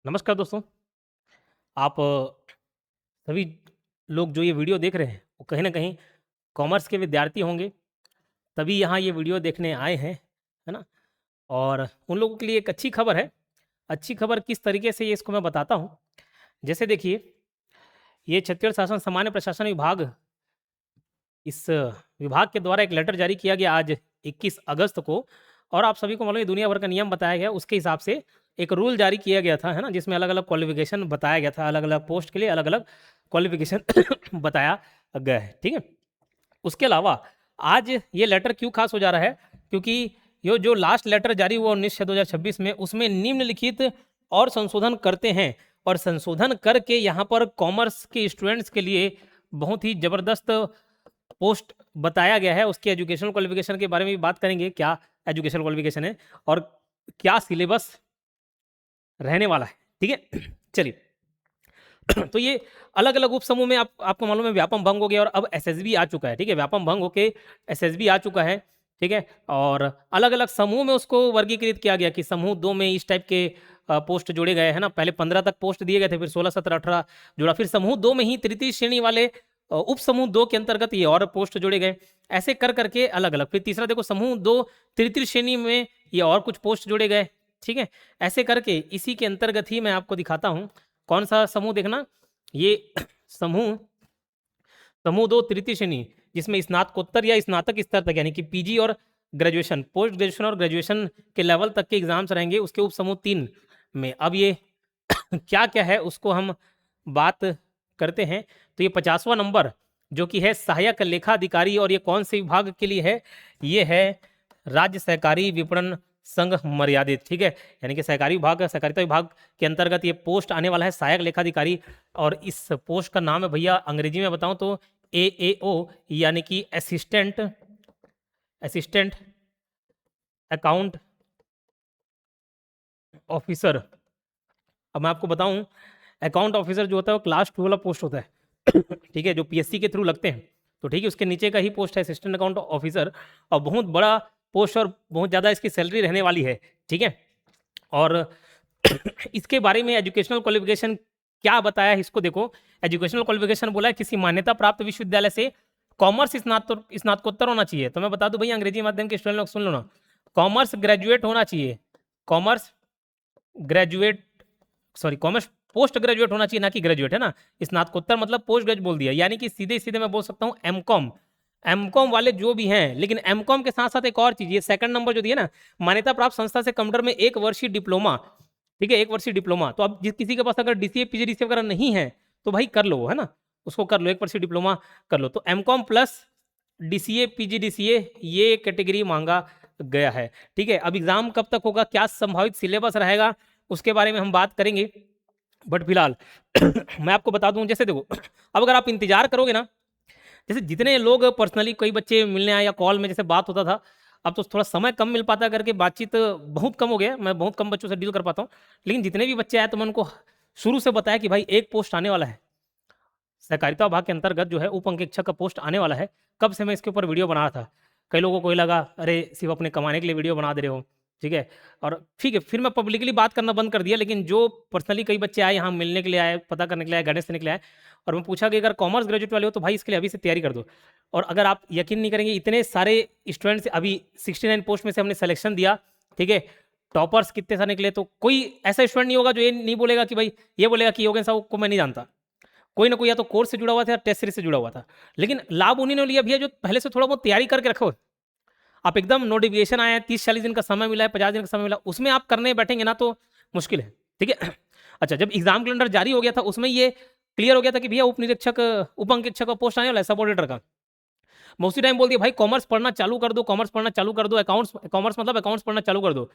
नमस्कार दोस्तों। आप सभी लोग जो ये वीडियो देख रहे हैं, वो कहीं न कहीं कॉमर्स के विद्यार्थी होंगे, तभी यहाँ ये वीडियो देखने आए हैं, है ना? और उन लोगों के लिए एक अच्छी खबर है। अच्छी खबर किस तरीके से ये इसको मैं बताता हूँ। जैसे देखिए, ये छत्तीसगढ़ शासन सामान्य प्रशासन विभाग इस विभाग के द्वारा एक लेटर जारी किया गया आज 21 अगस्त को और आप सभी को मालूम है दुनिया भर का नियम बताया गया, उसके हिसाब से एक रूल जारी किया गया था, है ना? जिसमें अलग-अलग क्वालिफ़िकेशन बताया गया था, अलग-अलग पोस्ट के लिए अलग-अलग क्वालिफ़िकेशन बताया गया है, ठीक है? उसके अलावा आज ये लेटर क्यों ख़ास हो जा रहा है? क्योंकि ये जो लास्ट लेटर जारी हुआ 19/6/2026 में, उसमें निम्नलिखित और संशोधन करते हैं और संशोधन करके यहाँ पर कॉमर्स के स्टूडेंट्स के लिए बहुत ही ज़बरदस्त पोस्ट बताया गया है। उसकी एजुकेशनल क्वालिफ़िकेशन के बारे में भी बात करेंगे, क्या एजुकेशनल क्वालिफ़िकेशन है और क्या सिलेबस रहने वाला है, ठीक है? चलिए। तो ये अलग-अलग उपसमूह में आपको मालूम है व्यापम भंग हो गया और अब एसएसबी आ चुका है, ठीक है? व्यापम भंग होके एसएसबी आ चुका है, ठीक है? और अलग-अलग समूह में उसको वर्गीकृत किया गया कि समूह 2 में इस टाइप के पोस्ट जोड़े गए, है ना? पहले 15 तक पोस्ट दिए गए थे, फिर 16, 17, 18 जोड़ा, फिर समूह 2 में ही तृतीय श्रेणी वाले उपसमूह 2 के अंतर्गत ये और पोस्ट जोड़े गए। ऐसे कर के अलग-अलग, फिर तीसरा देखो समूह 2 तृतीय श्रेणी में ये और कुछ पोस्ट जोड़े गए, ठीक है? ऐसे करके इसी के अंतर्गत ही मैं आपको दिखाता हूँ, कौन-सा समूह देखना ये समूह समूह 2 तृतीय श्रेणी जिसमें स्नातकोत्तर या स्नातक स्तर तक यानी कि पीजी और ग्रेजुएशन, पोस्ट ग्रेजुएशन और ग्रेजुएशन के लेवल तक के एग्ज़ाम्स रहेंगे उसके उपसमूह 3 में। अब ये क्या-क्या है उसको हम बात करते हैं। तो ये 50वां नंबर जो कि है सहायक लेखाधिकारी और ये कौन से विभाग के लिए है? ये है राज्य सहकारी विपणन संघ मर्यादित, ठीक है? यानी कि सहकारी विभाग सहकारिता विभाग के अंतर्गत ये पोस्ट आने वाला है सहायक लेखाधिकारी और इस पोस्ट का नाम है भैया अंग्रेजी में बताऊँ तो एएओ यानी कि असिस्टेंट असिस्टेंट अकाउंट ऑफिसर। अब मैं आपको बताऊँ अकाउंट ऑफिसर जो होता है वो क्लास 2 वाला पोस्ट होता है। ठीक है? जो पीएससी के थ्रू लगते हैं। तो ठीक है उसके नीचे का ही पोस्ट है असिस्टेंट अकाउंट ऑफिसर और बहुत बड़ा पोस्ट और बहुत ज़्यादा इसकी सैलरी रहने वाली है। ठीक है? और इसके बारे में एजुकेशनल क्वालिफ़िकेशन क्या बताया है इसको देखो। एजुकेशनल क्वालिफ़िकेशन बोला है किसी मान्यता प्राप्त विश्वविद्यालय से कॉमर्स स्नातकोत्तर होना चाहिए। तो मैं बता दूँ भैया अंग्रेजी माध्यम के स्टूडेंट लोग सुन लो ना। कॉमर्स ग्रेजुएट होना चाहिए। Commerce graduate commerce post graduate होना चाहिए ना कि ग्रेजुएट, है ना? स्नातकोत्तर मतलब पोस्ट ग्रेजुएट बोल दिया। यानी कि सीधे-सीधे मैं बोल सकता हूँ एमकॉम। एमकॉम वाले जो भी हैं, लेकिन एमकॉम के साथ-साथ एक और चीज़ ये सेकंड नंबर जो दिया ना, मान्यता प्राप्त संस्था से कंप्यूटर में 1 वर्षीय डिप्लोमा, ठीक है? 1 वर्षीय डिप्लोमा। तो अब जिस किसी के पास अगर डीसीए, पीजीडीसीए वगैरह नहीं है, तो भाई कर लो, है ना? उसको कर लो, 1 वर्षीय डिप्लोमा कर लो। तो एमकॉम प्लस डीसीए, पीजीडीसीए ये कैटेगरी माँगा गया है, ठीक है? अब एग्ज़ाम कब तक होगा, क्या संभावित सिलेबस रहेगा, उसके बारे में हम बात करेंगे। बट फिलहाल मैं आपको बता दूं जैसे देखो अब अगर आप इंतजार करोगे ना जैसे जितने लोग पर्सनली कई बच्चे मिलने आए या कॉल में जैसे बात होता था अब तो थोड़ा समय कम मिल पाता करके बातचीत बहुत कम हो गया मैं बहुत कम बच्चों से डील कर पाता हूँ लेकिन जितने भी बच्चे आए तो मैं उनको शुरू से बताया कि भाई एक पोस्ट आने वाला है सहकारिता विभाग के अंतर्गत जो है उप अंकेक्षक का पोस्ट आने वाला है कब से मैं इसके ऊपर वीडियो बना रहा था कई लोगों को ये लगा अरे सिर्फ अपने कमाने के लिए वीडियो बना दे रहे हो ठीक है और ठीक है फिर मैं पब्लिकली बात करना बंद कर दिया लेकिन जो पर्सनली कई बच्चे आए यहाँ मिलने के लिए आए पता करने के लिए आए गाइडेंस देने के लिए आए और मैं पूछा कि अगर कॉमर्स ग्रेजुएट वाले हो तो भाई इसके लिए अभी से तैयारी कर दो और अगर आप यकीन नहीं करेंगे इतने सारे स्टूडेंट्स अभी 69 पोस्ट में से हमने सिलेक्शन दिया ठीक है टॉपर्स कितने सारे निकले तो कोई ऐसा स्टूडेंट नहीं होगा जो ये नहीं बोलेगा कि भाई ये बोलेगा कि योगेश साहब को मैं नहीं जानता कोई ना कोई या तो कोर्स से जुड़ा हुआ था या टेस्ट सीरीज से जुड़ा हुआ था लेकिन लाभ उन्हीं ने लिया भैया जो पहले से थोड़ा बहुत तैयारी करके रखो आप एकदम नोटिफिकेशन आया 30-40 दिन का समय मिला है 50 दिन का समय मिला उसमें आप करने बैठेंगे ना तो मुश्किल है ठीक है अच्छा जब एग्जाम कैलेंडर जारी हो गया था उसमें ये क्लियर हो गया था कि भैया उप निरीक्षक उप अंकेक्षक का पोस्ट आने वाला है सब ऑडिटर का मैं उसी टाइम बोल दिया भाई कॉमर्स पढ़ना चालू कर दो कॉमर्स पढ़ना चालू कर दो अकाउंट्स कॉमर्स मतलब अकाउंट्स पढ़ना चालू कर दो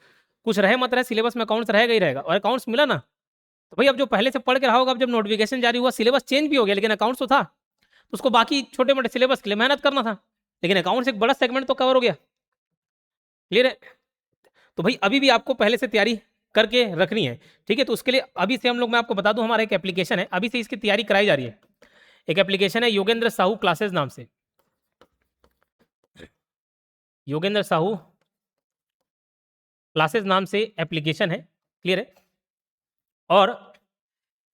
कुछ रहे मत रहे सिलेबस में अकाउंट्स रहेगा ही रहेगा और अकाउंट्स मिला ना तो भाई अब जो पहले से पढ़ के रहा होगा अब जब नोटिफिकेशन जारी हुआ सिलेबस चेंज भी हो गया लेकिन अकाउंट्स तो था तो उसको बाकी छोटे मोटे सिलेबस के लिए मेहनत करना था लेकिन अकाउंट्स एक बड़ा सेगमेंट तो कवर हो गया क्लियर है तो भाई अभी भी आपको पहले से तैयारी करके रखनी है ठीक है तो उसके लिए अभी से हम लोग मैं आपको बता दूं हमारा एक एप्लीकेशन है अभी से इसकी तैयारी कराई जा रही है एक एप्लीकेशन है योगेंद्र साहू क्लासेस नाम से योगेंद्र साहू क्लासेस नाम से एप्लीकेशन है क्लियर है और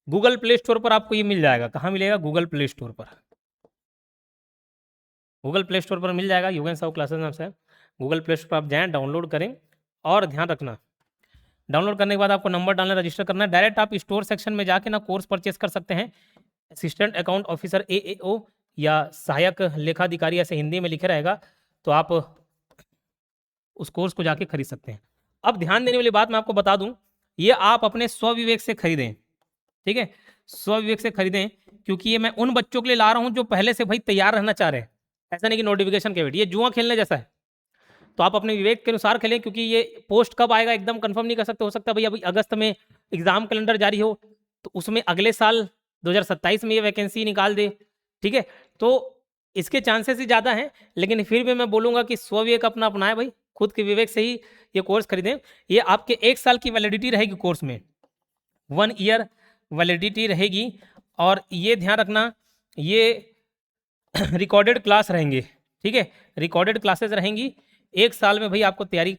गूगल प्ले स्टोर पर आपको ये मिल जाएगा। कहाँ मिलेगा? गूगल प्ले स्टोर पर। गूगल प्ले स्टोर पर मिल जाएगा, युगेंद्र साहू क्लासेस नाम से। गूगल प्ले स्टोर पर आप जाएँ, डाउनलोड करें, और ध्यान रखना डाउनलोड करने के बाद आपको नंबर डालना, रजिस्टर करना है। डायरेक्ट आप स्टोर सेक्शन में जाके ना कोर्स परचेस कर सकते हैं। असिस्टेंट अकाउंट ऑफिसर AAO या सहायक लेखाधिकारी ऐसे हिंदी में लिखे रहेगा, तो आप उस कोर्स को जाके खरीद सकते हैं। अब ध्यान देने वाली बात मैं आपको बता दूं, ये आप अपने स्वविवेक से खरीदें, ठीक है, स्वविवेक से खरीदें, क्योंकि ये मैं उन बच्चों के लिए ला रहा हूं जो पहले से भाई तैयार रहना चाह रहे हैं। ऐसा नहीं कि नोटिफिकेशन के वेट, ये जुआ खेलने जैसा है। तो आप अपने विवेक के अनुसार खेलें, क्योंकि ये पोस्ट कब आएगा एकदम कंफर्म नहीं कर सकते। हो सकता है भाई अभी अगस्त में एग्जाम कैलेंडर जारी हो, तो उसमें अगले साल 2027 में ये वैकेंसी निकाल दे, ठीक है। तो इसके चांसेस ही ज़्यादा हैं, लेकिन फिर भी मैं बोलूँगा कि स्वविवेक अपना अपनाएं भाई, खुद के विवेक से ही ये कोर्स खरीदें। ये आपके 1 साल की वैलिडिटी रहेगी कोर्स में, 1 ईयर वैलिडिटी रहेगी। और ये ध्यान रखना, ये रिकॉर्डेड क्लास रहेंगे, ठीक है, रिकॉर्डेड क्लासेस रहेंगी। 1 साल में भाई आपको तैयारी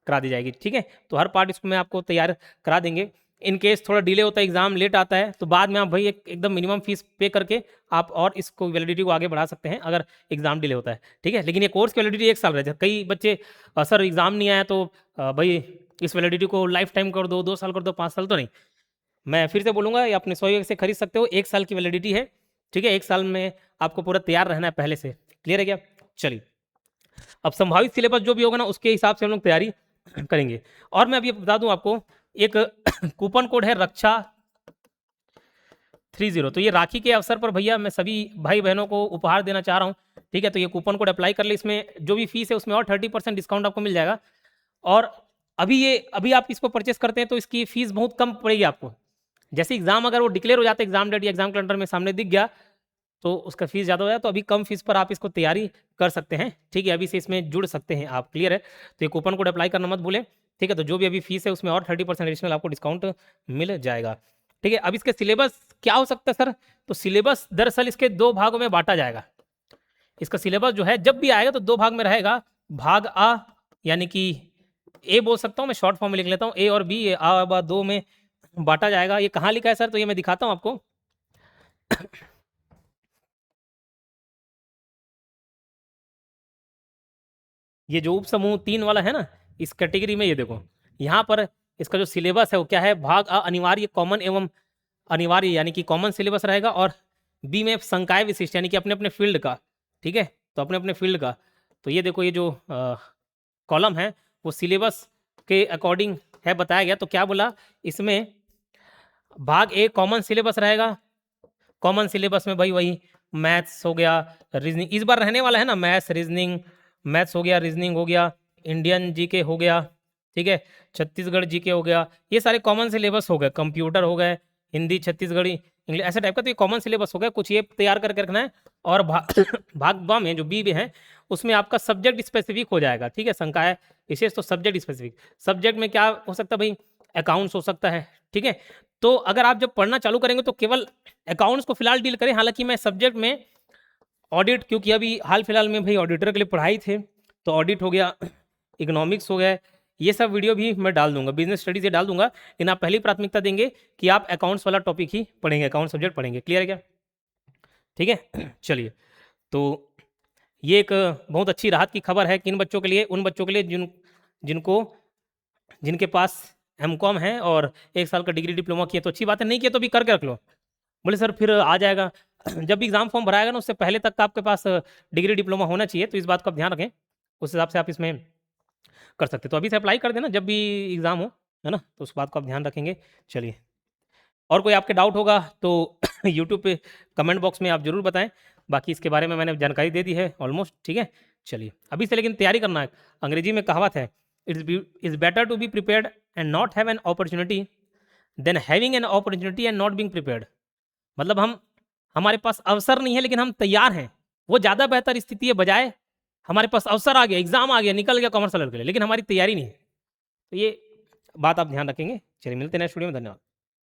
करा दी जाएगी, ठीक है। तो हर पार्ट इसमें आपको तैयार करा देंगे। इन केस थोड़ा डिले होता है, एग्जाम लेट आता है, तो बाद में आप भाई एकदम मिनिमम फीस पे करके आप और इसको वैलिडिटी को आगे बढ़ा सकते हैं अगर एग्जाम डिले होता है, ठीक है। लेकिन ये कोर्स की वैलिडिटी 1 साल रहती है। कई बच्चे सर एग्जाम नहीं आया तो भाई इस वैलिडिटी को लाइफ टाइम कर दो, 2 साल कर दो, 5 साल तो नहीं। मैं फिर से बोलूँगा, ये अपने स्वविवेक से खरीद सकते हो, 1 साल की वैलिडिटी है, ठीक है। 1 साल में आपको पूरा तैयार रहना है पहले से। क्लियर है क्या? चलिए, अब संभावित सिलेबस जो भी होगा ना, उसके हिसाब से हम लोग तैयारी करेंगे। और मैं अभी बता दूं आपको, एक कूपन कोड है रक्षा 30। तो ये राखी के अवसर पर भैया मैं सभी भाई बहनों को उपहार देना चाह रहा हूँ, ठीक है। तो ये कूपन कोड अप्लाई कर ले, इसमें जो भी फीस है उसमें और 30% डिस्काउंट आपको मिल जाएगा। और अभी आप इसको परचेस करते हैं तो इसकी फीस बहुत कम पड़ेगी आपको। जैसे एग्जाम अगर वो डिक्लेयर हो जाता है, एग्जाम डेट या एग्जाम कैलेंडर में सामने दिख गया, तो उसका फीस ज़्यादा हो जाए, तो अभी कम फीस पर आप इसको तैयारी कर सकते हैं, ठीक है। अभी से इसमें जुड़ सकते हैं आप। क्लियर है? तो ये कूपन कोड अप्लाई करना मत भूलें, ठीक है। तो जो भी अभी फीस है उसमें और 30% एडिशनल आपको डिस्काउंट मिल जाएगा, ठीक है। अब इसके सिलेबस क्या हो सकता है सर? तो सिलेबस दरअसल इसके 2 भागों में बांटा जाएगा। इसका सिलेबस जो है जब भी आएगा तो 2 भाग में रहेगा। भाग A यानी कि ए बोल सकता हूँ मैं, शॉर्ट फॉर्म में लिख लेता हूँ, A और B, A ब 2 में बांटा जाएगा। ये कहाँ लिखा है सर? तो ये मैं दिखाता हूँ आपको। ये जो उप समूह 3 वाला है ना, इस कैटेगरी में ये देखो, यहाँ पर इसका जो सिलेबस है वो क्या है? भाग A अनिवार्य, कॉमन एवं अनिवार्य यानी कि कॉमन सिलेबस रहेगा, और बी में संकाय विशिष्ट यानी कि अपने अपने फील्ड का, ठीक है। तो अपने अपने फील्ड का, तो ये देखो, ये जो कॉलम है वो सिलेबस के अकॉर्डिंग है बताया गया। तो क्या बोला इसमें? भाग A कॉमन सिलेबस रहेगा। कॉमन सिलेबस में भाई वही मैथ्स हो गया, रीजनिंग इस बार रहने वाला है ना, मैथ्स रीजनिंग, मैथ्स हो गया, रीजनिंग हो गया, इंडियन जीके हो गया, ठीक है, छत्तीसगढ़ जीके हो गया, ये सारे कॉमन सिलेबस हो गए। कंप्यूटर हो गए, हिंदी, छत्तीसगढ़ी, इंग्लिश, ऐसे टाइप का। तो ये कॉमन सिलेबस हो गया, कुछ ये तैयार करके रखना है। और भाग ब में जो बी में है उसमें आपका सब्जेक्ट स्पेसिफिक हो जाएगा, ठीक है। संकाय विशेष, तो सब्जेक्ट स्पेसिफिक। सब्जेक्ट में क्या हो सकता है भाई? अकाउंट्स हो सकता है, ठीक है। तो अगर आप जब पढ़ना चालू करेंगे तो केवल अकाउंट्स को फिलहाल डील करें। हालांकि मैं सब्जेक्ट में ऑडिट, क्योंकि अभी हाल फिलहाल में भाई ऑडिटर के लिए पढ़ाई थे, तो ऑडिट हो गया, इकोनॉमिक्स हो गया, ये सब वीडियो भी मैं डाल दूंगा, बिजनेस स्टडीज ये डाल दूंगा। लेकिन आप पहली प्राथमिकता देंगे कि आप अकाउंट्स वाला टॉपिक ही पढ़ेंगे, अकाउंट सब्जेक्ट पढ़ेंगे। क्लियर है क्या? ठीक है। चलिए, तो ये एक बहुत अच्छी राहत की खबर है किन बच्चों के लिए? उन बच्चों के लिए जिनके पास एमकॉम है और 1 साल का डिग्री डिप्लोमा किया, तो अच्छी बात है। नहीं किया तो भी करके रख लो। बोले सर फिर आ जाएगा, जब भी एग्जाम फॉर्म भराएगा ना उससे पहले तक आपके पास डिग्री डिप्लोमा होना चाहिए, तो इस बात का आप ध्यान रखें। उस हिसाब से आप इसमें कर सकते हैं। तो अभी से अप्लाई कर देना जब भी एग्ज़ाम हो, है ना, तो उस बात को आप ध्यान रखेंगे। चलिए, और कोई आपके डाउट होगा तो यूट्यूब पे कमेंट बॉक्स में आप ज़रूर बताएं। बाकी इसके बारे में मैंने जानकारी दे दी है ऑलमोस्ट, ठीक है। चलिए, अभी से लेकिन तैयारी करना है। अंग्रेजी में कहावत है, it's better to be prepared and not have an opportunity than having an opportunity and not being prepared. मतलब हमारे पास अवसर नहीं है लेकिन हम तैयार हैं, वो ज़्यादा बेहतर स्थिति है, बजाय हमारे पास अवसर आ गया, एग्जाम आ गया, निकल गया कॉमर्स वाले के लिए, लेकिन हमारी तैयारी नहीं है। तो ये बात आप ध्यान रखेंगे। चलिए, मिलते हैं नेक्स्ट वीडियो में। धन्यवाद।